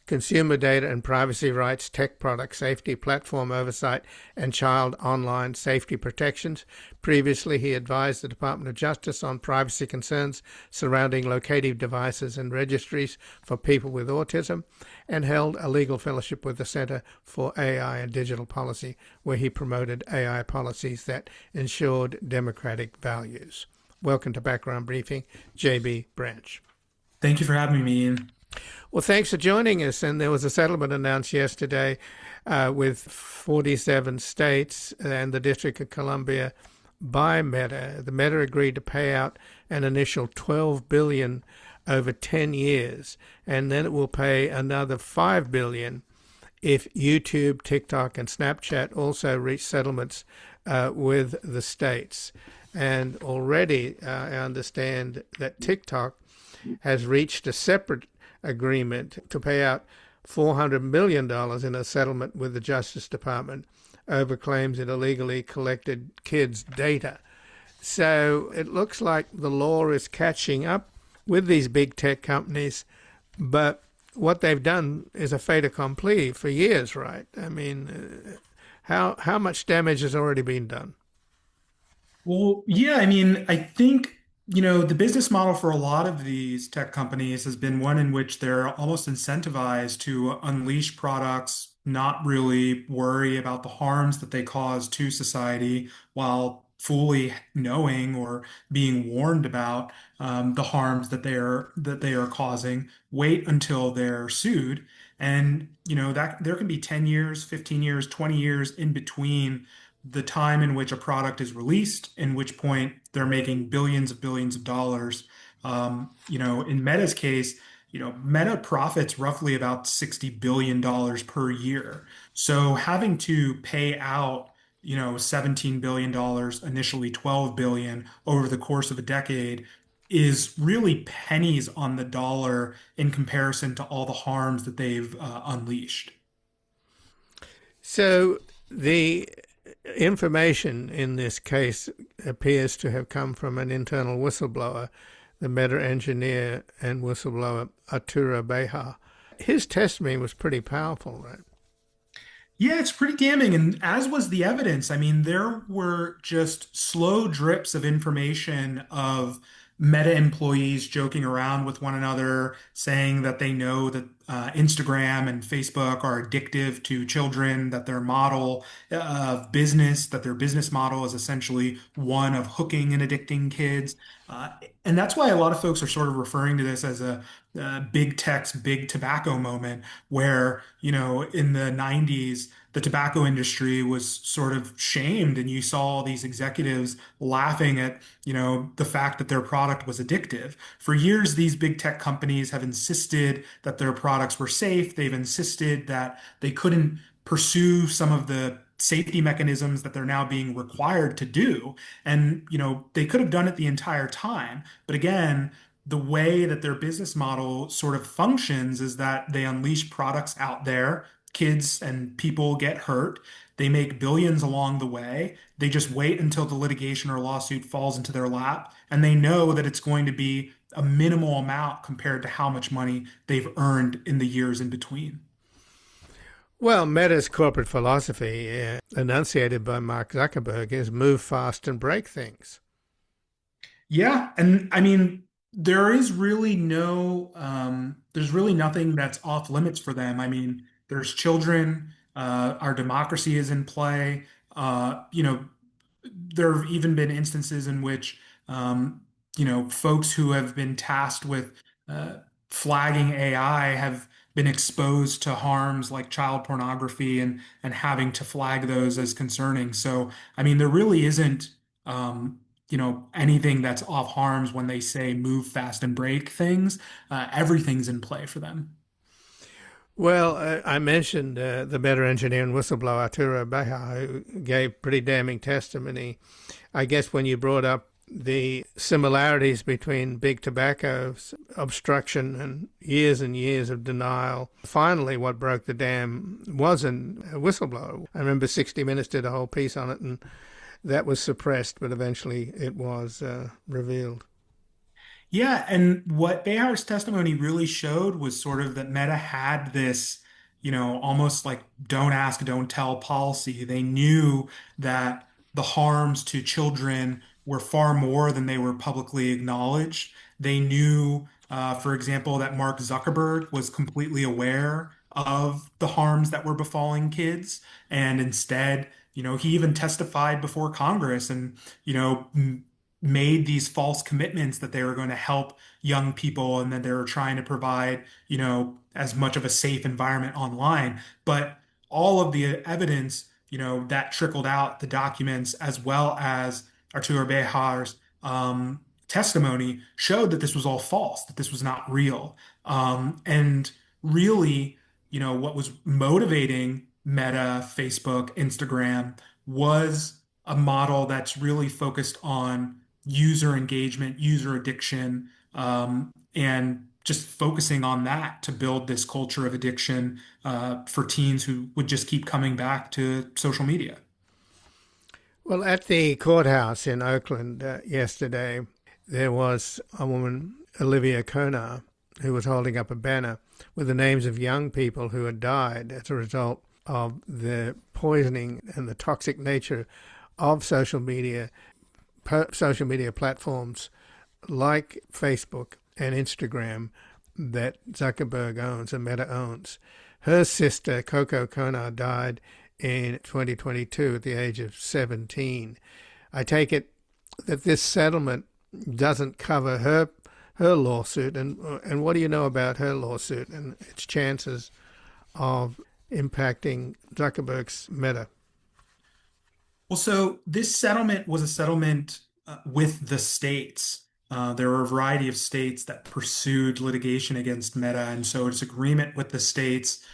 A: consumer data and privacy rights, tech product safety, platform oversight, and child online safety protections. Previously, he advised the Department of Justice on privacy concerns surrounding locative devices and registries for people with autism, and held a legal fellowship with the Center for AI and Digital Policy, where he promoted AI policies that ensured democratic values. Welcome to Background Briefing, J.B. Branch.
E: Thank you for having me, Ian.
A: Well, thanks for joining us. And there was a settlement announced yesterday with 47 states and the District of Columbia by Meta. The Meta agreed to pay out an initial $12 billion over 10 years, and then it will pay another $5 billion if YouTube, TikTok, and Snapchat also reach settlements with the states. And already I understand that TikTok has reached a separate agreement to pay out $400 million in a settlement with the Justice Department over claims it illegally collected kids' data. So it looks like the law is catching up with these big tech companies, but what they've done is a fait accompli for years, right? I mean, how much damage has already been done?
E: Well, yeah, I mean, I think, the business model for a lot of these tech companies has been one in which they're almost incentivized to unleash products, not really worry about the harms that they cause to society, while fully knowing or being warned about the harms that they are causing. Wait until they're sued, and that there can be 10 years, 15 years, 20 years in between the time in which a product is released, in which point they're making billions of dollars. In Meta's case, Meta profits roughly about $60 billion per year. So having to pay out, $17 billion, initially 12 billion over the course of a decade is really pennies on the dollar in comparison to all the harms that they've unleashed.
A: So the information in this case appears to have come from an internal whistleblower, the Meta engineer and whistleblower Atura Behar. His testimony was pretty powerful, right?
E: Yeah, it's pretty damning. And as was the evidence, I mean, there were just slow drips of information of Meta employees joking around with one another, saying that they know that Instagram and Facebook are addictive to children, that their model of business, that their business model is essentially one of hooking and addicting kids. Uh, and that's why a lot of folks are sort of referring to this as a big tech's big tobacco moment, where, in the 90s, the tobacco industry was sort of shamed, and you saw all these executives laughing at, the fact that their product was addictive. For years, these big tech companies have insisted that their products were safe. They've insisted that they couldn't pursue some of the safety mechanisms that they're now being required to do. And, they could have done it the entire time. But again, the way that their business model sort of functions is that they unleash products out there, kids and people get hurt. They make billions along the way. They just wait until the litigation or lawsuit falls into their lap, and they know that it's going to be a minimal amount compared to how much money they've earned in the years in between.
A: Well, Meta's corporate philosophy, enunciated by Mark Zuckerberg, is move fast and break things.
E: Yeah, and I mean, there's really nothing that's off limits for them. I mean, there's children, our democracy is in play. There have even been instances in which, folks who have been tasked with uh, flagging AI have been exposed to harms like child pornography and having to flag those as concerning. So, I mean, there really isn't, anything that's off harms when they say move fast and break things. Everything's in play for them.
A: Well, I mentioned the Meta engineer and whistleblower Atura Behar, who gave pretty damning testimony. I guess when you brought up the similarities between big tobacco's obstruction and years of denial, finally what broke the dam wasn't a whistleblower. I remember 60 Minutes did a whole piece on it, and that was suppressed, but eventually it was revealed.
E: Yeah, and what Behar's testimony really showed was sort of that Meta had this, almost like don't ask, don't tell policy. They knew that the harms to children were far more than they were publicly acknowledged. They knew, for example, that Mark Zuckerberg was completely aware of the harms that were befalling kids. And instead, he even testified before Congress and, made these false commitments that they were going to help young people and that they were trying to provide, as much of a safe environment online. But all of the evidence, that trickled out, the documents, as well as Arturo Bejar's testimony, showed that this was all false, that this was not real. And really, what was motivating Meta, Facebook, Instagram was a model that's really focused on user engagement, user addiction, and just focusing on that to build this culture of addiction for teens who would just keep coming back to social media.
A: Well, at the courthouse in Oakland yesterday, there was a woman, Olivia Konar, who was holding up a banner with the names of young people who had died as a result of the poisoning and the toxic nature of social media platforms like Facebook and Instagram that Zuckerberg owns and Meta owns. Her sister, Coco Konar, died in 2022 at the age of 17. I take it that this settlement doesn't cover her lawsuit, and what do you know about her lawsuit and its chances of impacting Zuckerberg's Meta?
E: Well, so this settlement was a settlement with the states. there were a variety of states that pursued litigation against Meta, and so it's agreement with the states,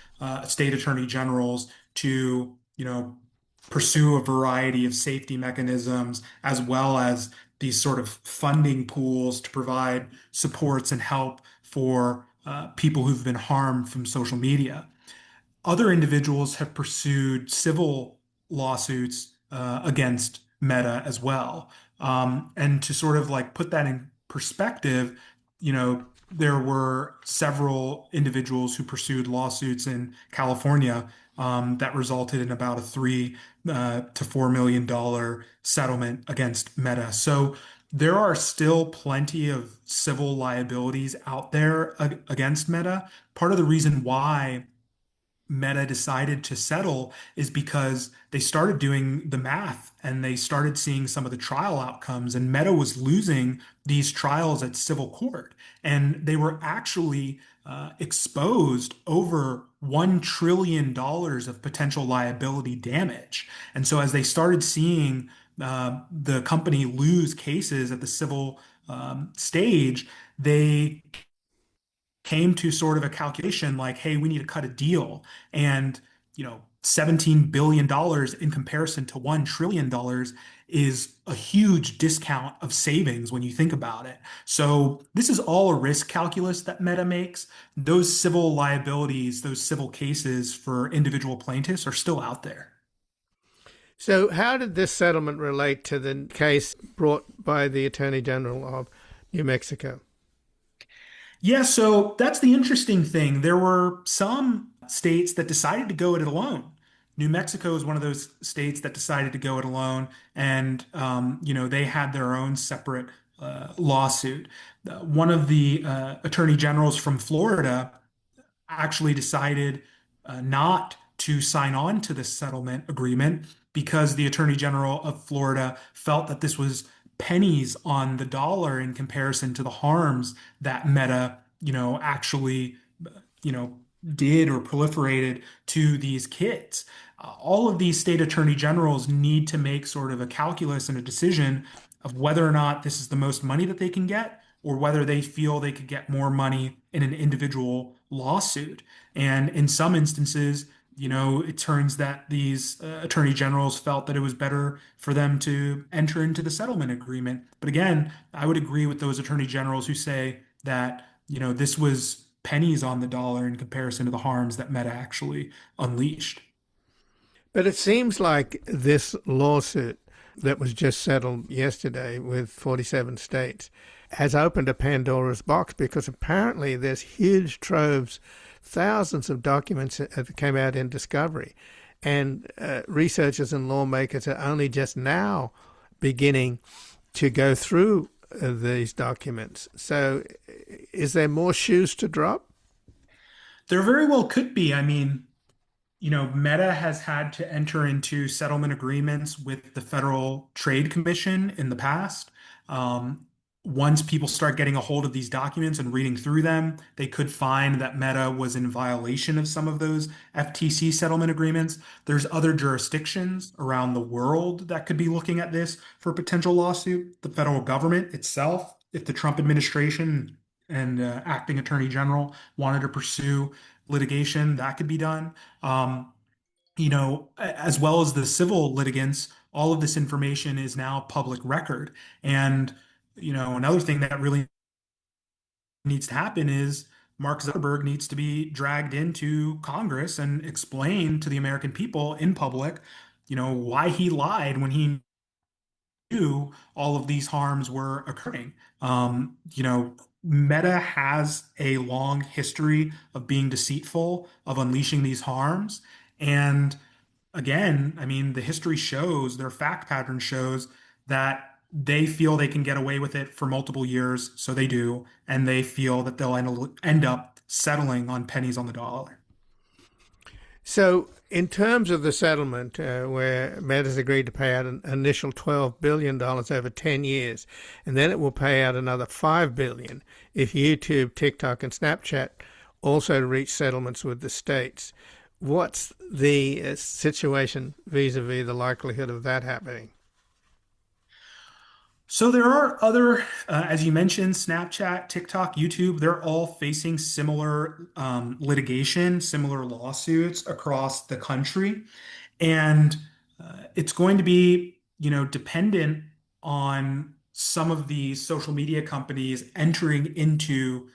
E: state attorney generals to, pursue a variety of safety mechanisms as well as these sort of funding pools to provide supports and help for people who've been harmed from social media. Other individuals have pursued civil lawsuits against Meta as well. And to sort of like put that in perspective, there were several individuals who pursued lawsuits in California that resulted in about a $3 to $4 million settlement against Meta. So there are still plenty of civil liabilities out there against Meta. Part of the reason why Meta decided to settle is because they started doing the math and they started seeing some of the trial outcomes, and Meta was losing these trials at civil court, and they were actually exposed over $1 trillion of potential liability damage. And so as they started seeing the company lose cases at the civil stage, they came to sort of a calculation like, hey, we need to cut a deal. And, $17 billion in comparison to $1 trillion is a huge discount of savings when you think about it. So this is all a risk calculus that Meta makes. Those civil liabilities, those civil cases for individual plaintiffs are still out there.
A: So how did this settlement relate to the case brought by the Attorney General of New Mexico?
E: Yeah, so that's the interesting thing. There were some states that decided to go it alone. New Mexico is one of those states that decided to go it alone, and they had their own separate lawsuit. One of the attorney generals from Florida actually decided not to sign on to this settlement agreement because the Attorney General of Florida felt that this was pennies on the dollar in comparison to the harms that Meta, actually, you know, did or proliferated to these kids. All of these state attorney generals need to make sort of a calculus and a decision of whether or not this is the most money that they can get or whether they feel they could get more money in an individual lawsuit. And in some instances, it turns that these attorney generals felt that it was better for them to enter into the settlement agreement. But again, I would agree with those attorney generals who say that, this was pennies on the dollar in comparison to the harms that Meta actually unleashed.
A: But it seems like this lawsuit that was just settled yesterday with 47 states has opened a Pandora's box, because apparently there's huge troves, thousands of documents that came out in discovery. And researchers and lawmakers are only just now beginning to go through these documents. So is there more shoes to drop?
E: There very well could be. I mean, Meta has had to enter into settlement agreements with the Federal Trade Commission in the past. Once people start getting a hold of these documents and reading through them, they could find that Meta was in violation of some of those FTC settlement agreements. There's other jurisdictions around the world that could be looking at this for a potential lawsuit. The federal government itself, if the Trump administration and acting attorney general wanted to pursue litigation, that could be done. As well as the civil litigants, all of this information is now public record. And another thing that really needs to happen is Mark Zuckerberg needs to be dragged into Congress and explain to the American people in public, why he lied when he knew all of these harms were occurring. Meta has a long history of being deceitful, of unleashing these harms. And again, I mean, the history shows, their fact pattern shows that they feel they can get away with it for multiple years, so they do, and they feel that they'll end up settling on pennies on the dollar.
A: So in terms of the settlement, where Meta's agreed to pay out an initial $12 billion over 10 years, and then it will pay out another $5 billion if YouTube, TikTok, and Snapchat also reach settlements with the states. What's the situation vis-a-vis the likelihood of that happening?
E: So there are other, as you mentioned, Snapchat, TikTok, YouTube, they're all facing similar litigation, similar lawsuits across the country. And it's going to be, dependent on some of these social media companies entering into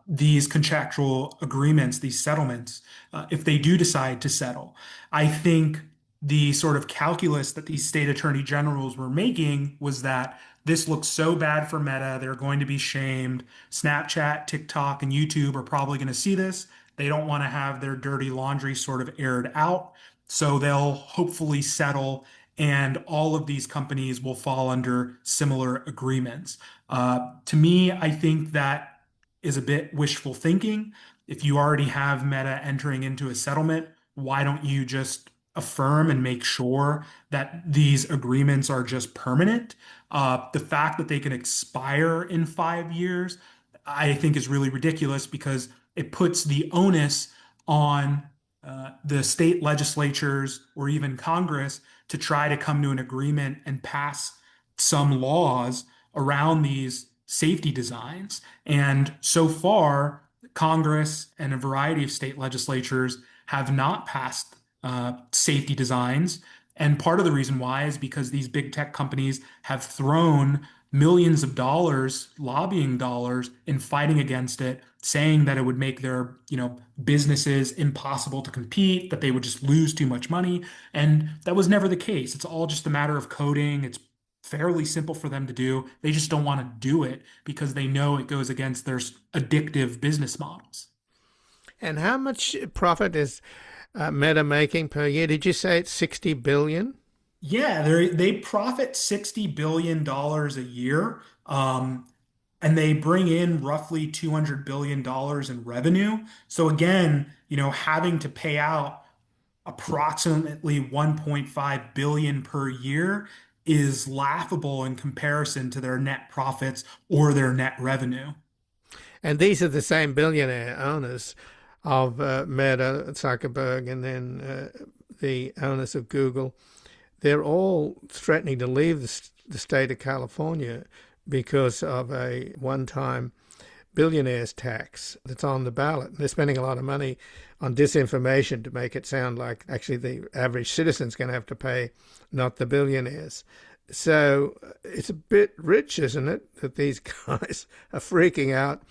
E: these contractual agreements, these settlements, if they do decide to settle. I think the sort of calculus that these state attorney generals were making was that this looks so bad for Meta, they're going to be shamed. Snapchat, TikTok, and YouTube are probably going to see this. They don't want to have their dirty laundry sort of aired out. So they'll hopefully settle, and all of these companies will fall under similar agreements. To me, I think that is a bit wishful thinking. If you already have Meta entering into a settlement, why don't you just affirm and make sure that these agreements are just permanent? The fact that they can expire in 5 years, I think is really ridiculous because it puts the onus on the state legislatures or even Congress to try to come to an agreement and pass some laws around these safety designs. And so far, Congress and a variety of state legislatures have not passed safety designs. And part of the reason why is because these big tech companies have thrown millions of dollars, lobbying dollars, in fighting against it, saying that it would make their, businesses impossible to compete, that they would just lose too much money. And that was never the case. It's all just a matter of coding. It's fairly simple for them to do. They just don't want to do it because they know it goes against their addictive business models.
A: And how much profit is Meta making per year? Did you say it's 60 billion?
E: Yeah, they profit $60 billion a year, and they bring in roughly $200 billion in revenue. So again, having to pay out approximately 1.5 billion per year is laughable in comparison to their net profits or their net revenue.
A: And these are the same billionaire owners of Meta, Zuckerberg, and then the owners of Google. They're all threatening to leave the state of California because of a one-time billionaires tax that's on the ballot. They're spending a lot of money on disinformation to make it sound like actually the average citizen's going to have to pay, not the billionaires. So it's a bit rich, isn't it, that these guys are freaking out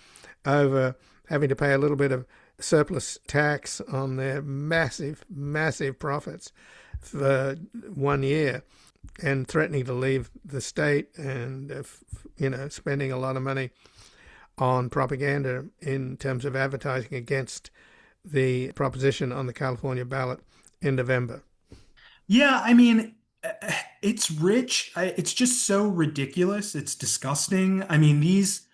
A: over having to pay a little bit of surplus tax on their massive, massive profits for 1 year and threatening to leave the state and, spending a lot of money on propaganda in terms of advertising against the proposition on the California ballot in November.
E: Yeah, I mean, it's rich. It's just so ridiculous. It's disgusting. I mean, these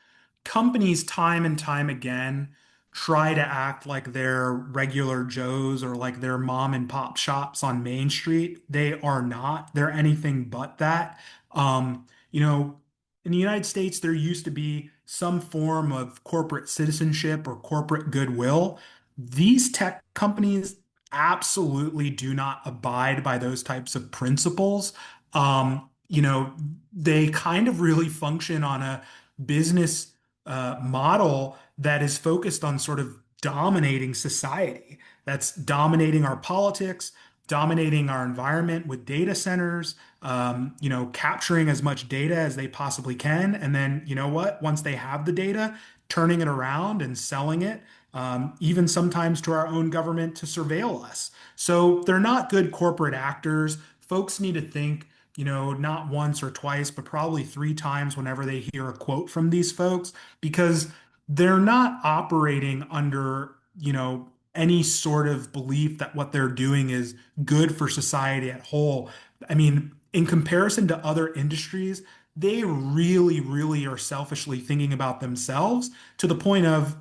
E: companies, time and time again, try to act like they're regular Joes or like they're mom and pop shops on Main Street. They are not. They're anything but that. Um, you know, in the United States, there used to be some form of corporate citizenship or corporate goodwill. These tech companies absolutely do not abide by those types of principles. They kind of really function on a business model that is focused on sort of dominating society. That's dominating our politics, dominating our environment with data centers, capturing as much data as they possibly can. And then, you know what? Once they have the data, turning it around and selling it, even sometimes to our own government to surveil us. So they're not good corporate actors. Folks need to think, not once or twice, but probably three times whenever they hear a quote from these folks, because they're not operating under, any sort of belief that what they're doing is good for society at whole. I mean, in comparison to other industries, they really, really are selfishly thinking about themselves to the point of,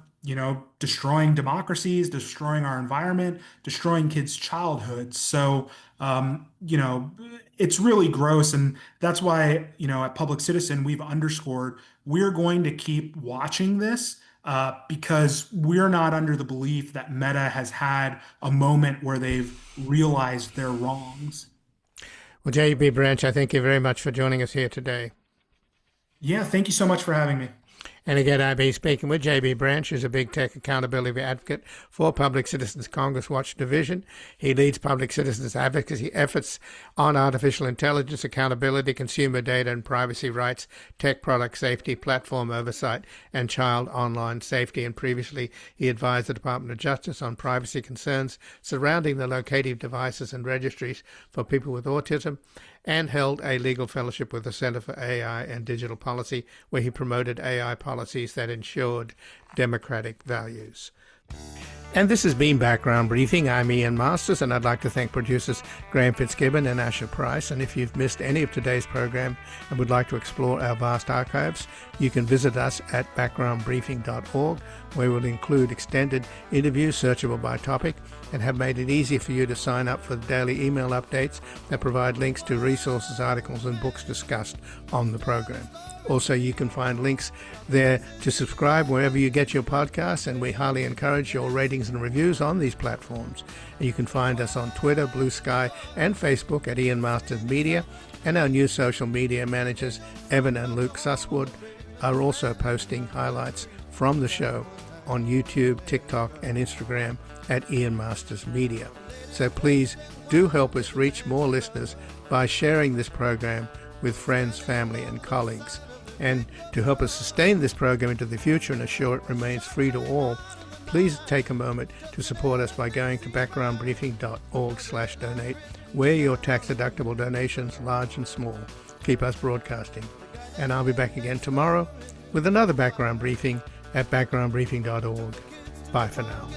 E: destroying democracies, destroying our environment, destroying kids' childhoods. So, it's really gross. And that's why, at Public Citizen, we've underscored we're going to keep watching this because we're not under the belief that Meta has had a moment where they've realized their wrongs.
A: Well, J.B. Branch, I thank you very much for joining us here today.
E: Yeah, thank you so much for having me.
A: And again, I've been speaking with JB Branch, who's a big tech accountability advocate for Public Citizens Congress Watch Division. He leads public citizens advocacy efforts on artificial intelligence, accountability, consumer data and privacy rights, tech product safety, platform oversight, and child online safety. And previously, he advised the Department of Justice on privacy concerns surrounding the locative devices and registries for people with autism, and held a legal fellowship with the Center for AI and Digital Policy, where he promoted AI policies that ensured democratic values. And this has been Background Briefing. I'm Ian Masters, and I'd like to thank producers Graham Fitzgibbon and Asher Price. And if you've missed any of today's program and would like to explore our vast archives, you can visit us at backgroundbriefing.org, where we'll include extended interviews searchable by topic and have made it easy for you to sign up for the daily email updates that provide links to resources, articles, and books discussed on the program. Also, you can find links there to subscribe wherever you get your podcasts, and we highly encourage your ratings and reviews on these platforms. And you can find us on Twitter, Blue Sky, and Facebook at Ian Masters Media, and our new social media managers, Evan and Luke Susswood, are also posting highlights from the show on YouTube, TikTok, and Instagram at Ian Masters Media. So please do help us reach more listeners by sharing this program with friends, family, and colleagues. And to help us sustain this program into the future and assure it remains free to all, please take a moment to support us by going to backgroundbriefing.org/donate, where your tax-deductible donations, large and small, keep us broadcasting. And I'll be back again tomorrow with another Background Briefing at backgroundbriefing.org. Bye for now.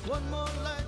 F: One more life.